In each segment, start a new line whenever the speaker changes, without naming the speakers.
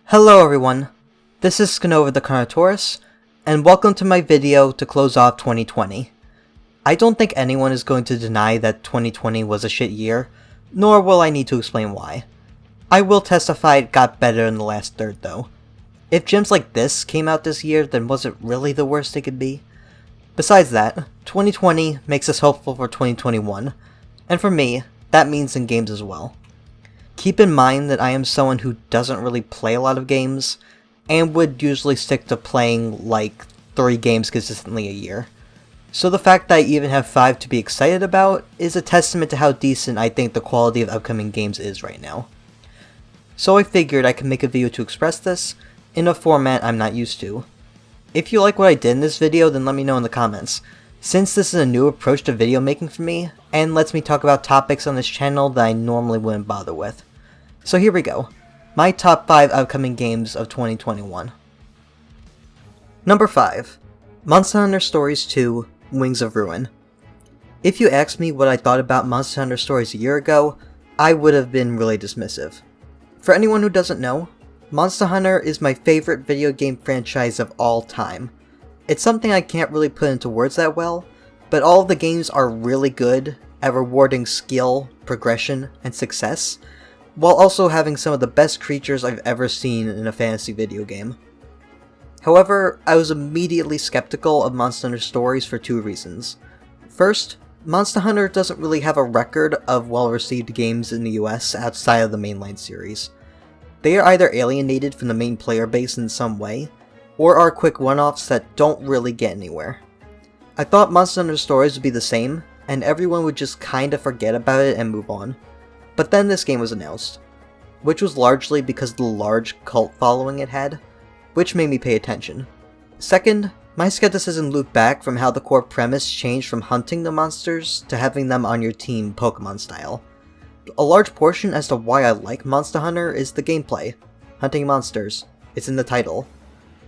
Hello everyone, this is Scanova the Carnotaurus, and welcome to my video to close off 2020. I don't think anyone is going to deny that 2020 was a shit year, nor will I need to explain why. I will testify it got better in the last third though. If gems like this came out this year, then was it really the worst it could be? Besides that, 2020 makes us hopeful for 2021, and for me, that means in games as well. Keep in mind that I am someone who doesn't really play a lot of games, and would usually stick to playing like 3 games consistently a year. So the fact that I even have 5 to be excited about is a testament to how decent I think the quality of upcoming games is right now. So I figured I could make a video to express this, in a format I'm not used to. If you like what I did in this video, then let me know in the comments, since this is a new approach to video making for me, and lets me talk about topics on this channel that I normally wouldn't bother with. So here we go, my top 5 upcoming games of 2021. Number 5. Monster Hunter Stories 2 Wings of Ruin. If you asked me what I thought about Monster Hunter Stories a year ago, I would have been really dismissive. For anyone who doesn't know, Monster Hunter is my favorite video game franchise of all time. It's something I can't really put into words that well, but all of the games are really good at rewarding skill, progression, and success, while also having some of the best creatures I've ever seen in a fantasy video game. However, I was immediately skeptical of Monster Hunter Stories for 2 reasons. First, Monster Hunter doesn't really have a record of well-received games in the US outside of the mainline series. They are either alienated from the main player base in some way, or are quick one-offs that don't really get anywhere. I thought Monster Hunter Stories would be the same, and everyone would just kinda forget about it and move on. But then this game was announced, which was largely because of the large cult following it had, which made me pay attention. Second, my skepticism looped back from how the core premise changed from hunting the monsters to having them on your team Pokemon style. A large portion as to why I like Monster Hunter is the gameplay. Hunting monsters. It's in the title.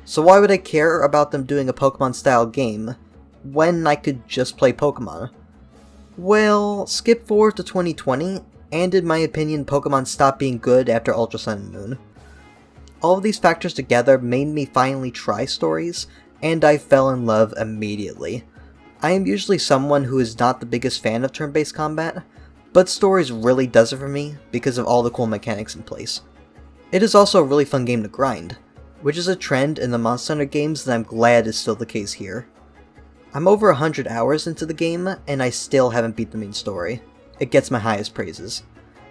So why would I care about them doing a Pokemon style game when I could just play Pokemon? Well, skip forward to 2020, and in my opinion Pokemon stopped being good after Ultra Sun and Moon. All of these factors together made me finally try Stories, and I fell in love immediately. I am usually someone who is not the biggest fan of turn-based combat, but Stories really does it for me because of all the cool mechanics in place. It is also a really fun game to grind, which is a trend in the Monster Hunter games that I'm glad is still the case here. I'm over 100 hours into the game, and I still haven't beat the main story. It gets my highest praises.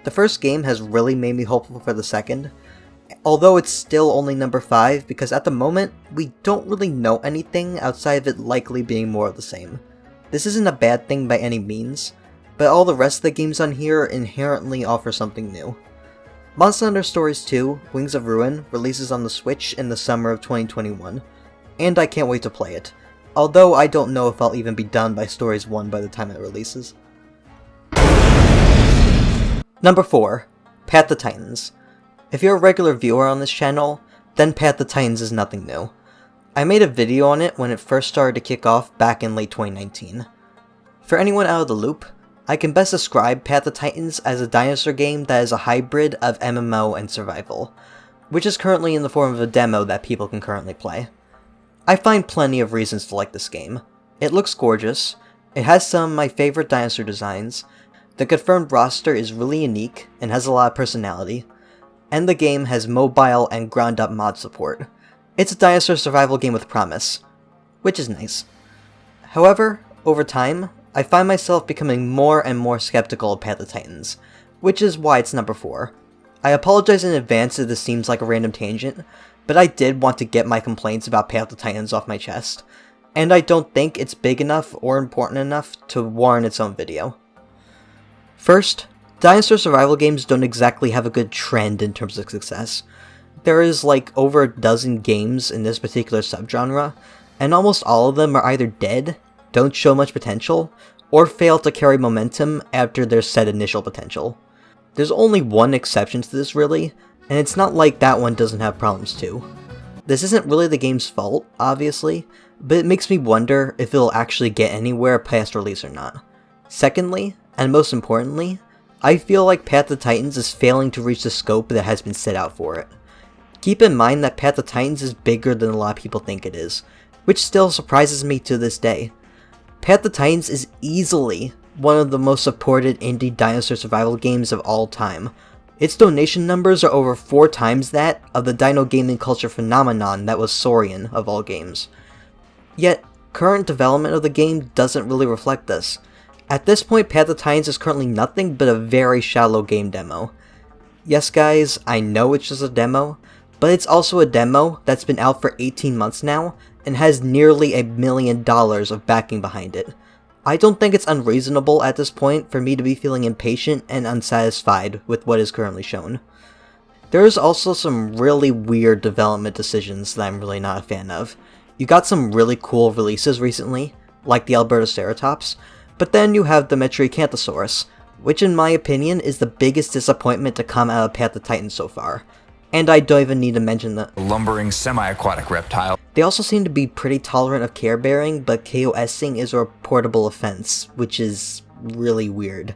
The first game has really made me hopeful for the second, although it's still only number 5 because at the moment, we don't really know anything outside of it likely being more of the same. This isn't a bad thing by any means, but all the rest of the games on here inherently offer something new. Monster Hunter Stories 2 Wings of Ruin releases on the Switch in the summer of 2021, and I can't wait to play it, although I don't know if I'll even be done by Stories 1 by the time it releases. Number 4. Path to Titans. If you're a regular viewer on this channel, then Path to Titans is nothing new. I made a video on it when it first started to kick off back in late 2019. For anyone out of the loop, I can best describe Path to Titans as a dinosaur game that is a hybrid of MMO and survival, which is currently in the form of a demo that people can currently play. I find plenty of reasons to like this game. It looks gorgeous, it has some of my favorite dinosaur designs, the confirmed roster is really unique and has a lot of personality, and the game has mobile and ground-up mod support. It's a dinosaur survival game with promise, which is nice. However, over time, I find myself becoming more and more skeptical of Path to Titans, which is why it's number 4. I apologize in advance if this seems like a random tangent, but I did want to get my complaints about Path to Titans off my chest, and I don't think it's big enough or important enough to warrant its own video. First, dinosaur survival games don't exactly have a good trend in terms of success. There is like over a dozen games in this particular subgenre, and almost all of them are either dead, don't show much potential, or fail to carry momentum after their set initial potential. There's only one exception to this really, and it's not like that one doesn't have problems too. This isn't really the game's fault, obviously, but it makes me wonder if it'll actually get anywhere past release or not. Secondly, and most importantly, I feel like Path to Titans is failing to reach the scope that has been set out for it. Keep in mind that Path of Titans is bigger than a lot of people think it is, which still surprises me to this day. Path of Titans is easily one of the most supported indie dinosaur survival games of all time. Its donation numbers are over 4 times that of the dino gaming culture phenomenon that was Saurian of all games. Yet, current development of the game doesn't really reflect this. At this point, Path of Titans is currently nothing but a very shallow game demo. Yes guys, I know it's just a demo, but it's also a demo that's been out for 18 months now, and has nearly $1 million of backing behind it. I don't think it's unreasonable at this point for me to be feeling impatient and unsatisfied with what is currently shown. There is also some really weird development decisions that I'm really not a fan of. You got some really cool releases recently, like the Albertoceratops, but then you have the Metriacanthosaurus, which in my opinion is the biggest disappointment to come out of Path of Titans so far. And I don't even need to mention the
lumbering semi-aquatic reptile.
They also seem to be pretty tolerant of care bearing, but KOSing is a reportable offense, which is really weird.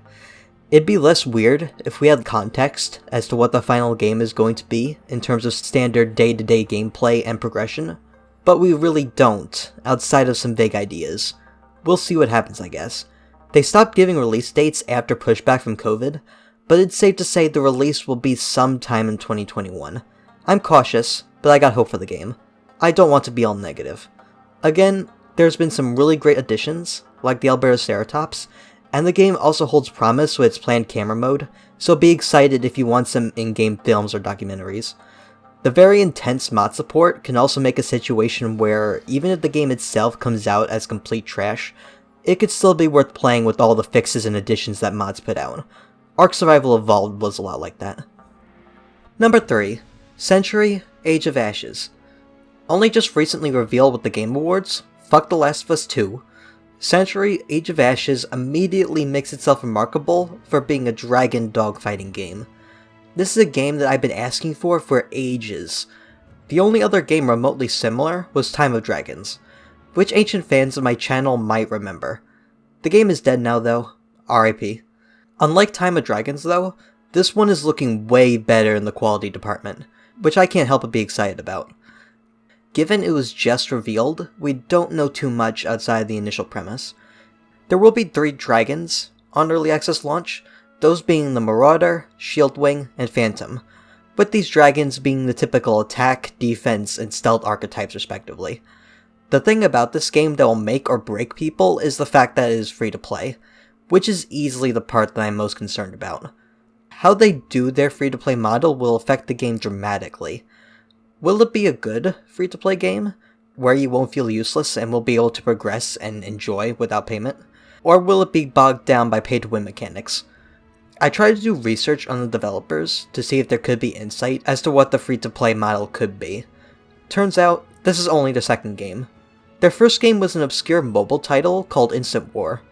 It'd be less weird if we had context as to what the final game is going to be in terms of standard day-to-day gameplay and progression, but we really don't, outside of some vague ideas. We'll see what happens, I guess. They stopped giving release dates after pushback from COVID, but it's safe to say the release will be sometime in 2021. I'm cautious, but I got hope for the game. I don't want to be all negative. Again, there's been some really great additions, like the Albertoceratops, and the game also holds promise with its planned camera mode, so be excited if you want some in-game films or documentaries. The very intense mod support can also make a situation where, even if the game itself comes out as complete trash, it could still be worth playing with all the fixes and additions that mods put out. Ark Survival Evolved was a lot like that. Number 3. Century: Age of Ashes. Only just recently revealed with the Game Awards, fuck The Last of Us 2, Century: Age of Ashes immediately makes itself remarkable for being a dragon dogfighting game. This is a game that I've been asking for ages. The only other game remotely similar was Time of Dragons, which ancient fans of my channel might remember. The game is dead now though, RIP. Unlike Time of Dragons though, this one is looking way better in the quality department, which I can't help but be excited about. Given it was just revealed, we don't know too much outside the initial premise. There will be 3 dragons on early access launch, those being the Marauder, Shieldwing, and Phantom, with these dragons being the typical attack, defense, and stealth archetypes respectively. The thing about this game that will make or break people is the fact that it is free to play, which is easily the part that I'm most concerned about. How they do their free-to-play model will affect the game dramatically. Will it be a good free-to-play game, where you won't feel useless and will be able to progress and enjoy without payment? Or will it be bogged down by pay-to-win mechanics? I tried to do research on the developers to see if there could be insight as to what the free-to-play model could be. Turns out, this is only the second game. Their first game was an obscure mobile title called Instant War.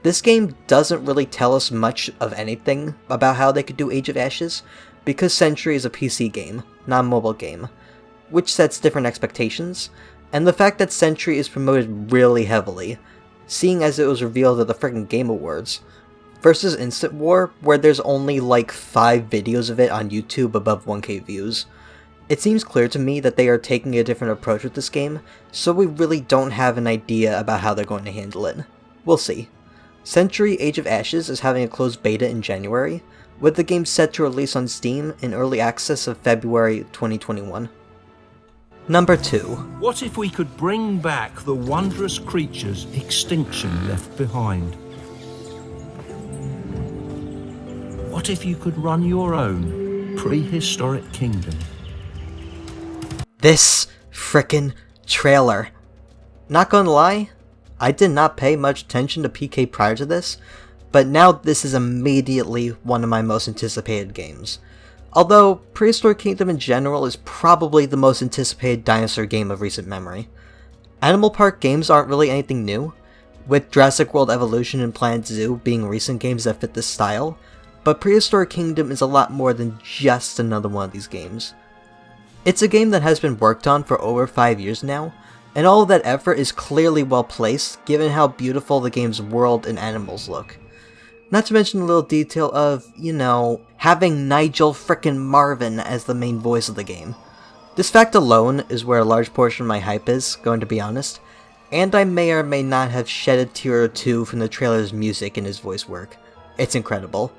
This game doesn't really tell us much of anything about how they could do Age of Ashes, because Century is a PC game, not a mobile game, which sets different expectations, and the fact that Century is promoted really heavily, seeing as it was revealed at the frickin' Game Awards, versus Instant War, where there's only like 5 videos of it on YouTube above 1k views. It seems clear to me that they are taking a different approach with this game, so we really don't have an idea about how they're going to handle it. We'll see. Century: Age of Ashes is having a closed beta in January, with the game set to release on Steam in early access of February 2021. Number 2.
What if we could bring back the wondrous creatures extinction left behind? What if you could run your own Prehistoric Kingdom?
This frickin' trailer. Not gonna lie, I did not pay much attention to PK prior to this, but now this is immediately one of my most anticipated games. Although, Prehistoric Kingdom in general is probably the most anticipated dinosaur game of recent memory. Animal Park games aren't really anything new, with Jurassic World Evolution and Planet Zoo being recent games that fit this style, but Prehistoric Kingdom is a lot more than just another one of these games. It's a game that has been worked on for over 5 years now, and all of that effort is clearly well placed given how beautiful the game's world and animals look. Not to mention the little detail of, having Nigel frickin' Marvin as the main voice of the game. This fact alone is where a large portion of my hype is, going to be honest, and I may or may not have shed a tear or two from the trailer's music and his voice work. It's incredible.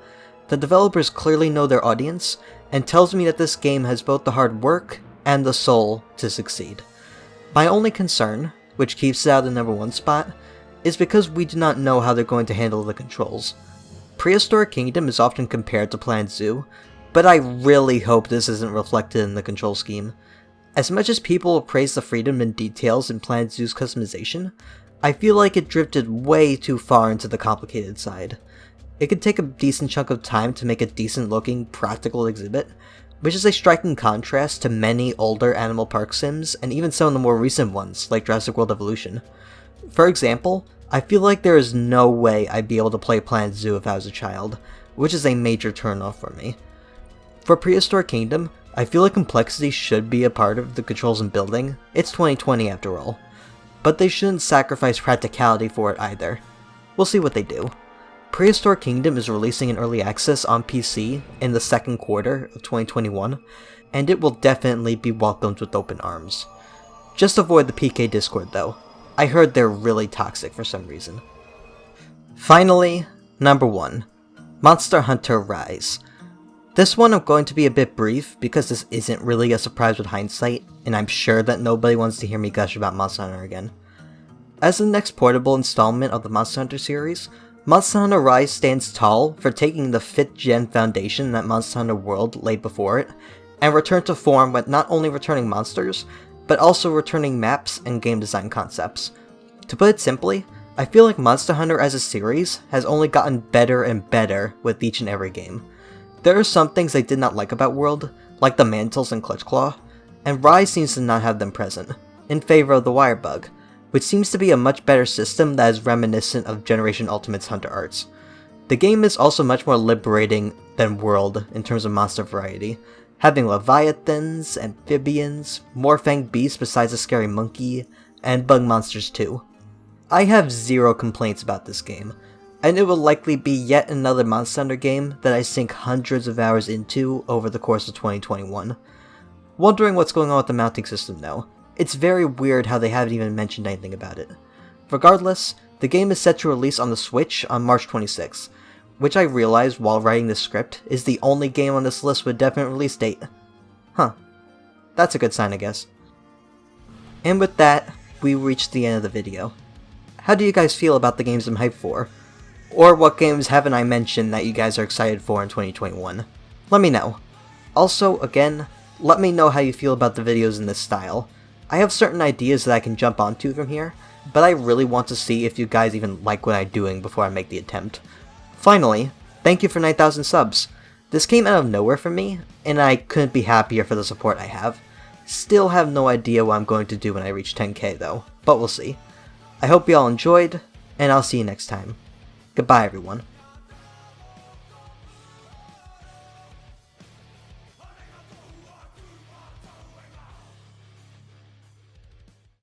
The developers clearly know their audience, and tells me that this game has both the hard work and the soul to succeed. My only concern, which keeps it out of the #1 spot, is because we do not know how they're going to handle the controls. Prehistoric Kingdom is often compared to Planet Zoo, but I really hope this isn't reflected in the control scheme. As much as people praise the freedom and details in Planet Zoo's customization, I feel like it drifted way too far into the complicated side. It could take a decent chunk of time to make a decent looking, practical exhibit, which is a striking contrast to many older Animal Park sims and even some of the more recent ones, like Jurassic World Evolution. For example, I feel like there is no way I'd be able to play Planet Zoo if I was a child, which is a major turnoff for me. For Prehistoric Kingdom, I feel like complexity should be a part of the controls and building. It's 2020 after all. But they shouldn't sacrifice practicality for it either. We'll see what they do. Prehistoric Kingdom is releasing in early access on PC in the second quarter of 2021, and it will definitely be welcomed with open arms. Just avoid the PK Discord though. I heard they're really toxic for some reason. Finally, number 1. Monster Hunter Rise. This one I'm going to be a bit brief because this isn't really a surprise with hindsight, and I'm sure that nobody wants to hear me gush about Monster Hunter again. As the next portable installment of the Monster Hunter series, Monster Hunter Rise stands tall for taking the 5th gen foundation that Monster Hunter World laid before it, and returned to form with not only returning monsters, but also returning maps and game design concepts. To put it simply, I feel like Monster Hunter as a series has only gotten better and better with each and every game. There are some things I did not like about World, like the mantles and Clutch Claw, and Rise seems to not have them present, in favor of the Wire Bug, which seems to be a much better system that is reminiscent of Generation Ultimate's Hunter Arts. The game is also much more liberating than World in terms of monster variety, having leviathans, amphibians, more fanged beasts besides a scary monkey, and bug monsters too. I have zero complaints about this game, and it will likely be yet another Monster Hunter game that I sink hundreds of hours into over the course of 2021. Wondering what's going on with the mounting system though. It's very weird how they haven't even mentioned anything about it. Regardless, the game is set to release on the Switch on March 26th, which I realized while writing this script is the only game on this list with a definite release date. Huh. That's a good sign, I guess. And with that, we reached the end of the video. How do you guys feel about the games I'm hyped for? Or what games haven't I mentioned that you guys are excited for in 2021? Let me know. Also, again, let me know how you feel about the videos in this style. I have certain ideas that I can jump onto from here, but I really want to see if you guys even like what I'm doing before I make the attempt. Finally, thank you for 9,000 subs. This came out of nowhere for me, and I couldn't be happier for the support I have. Still have no idea what I'm going to do when I reach 10k though, but we'll see. I hope you all enjoyed, and I'll see you next time. Goodbye everyone.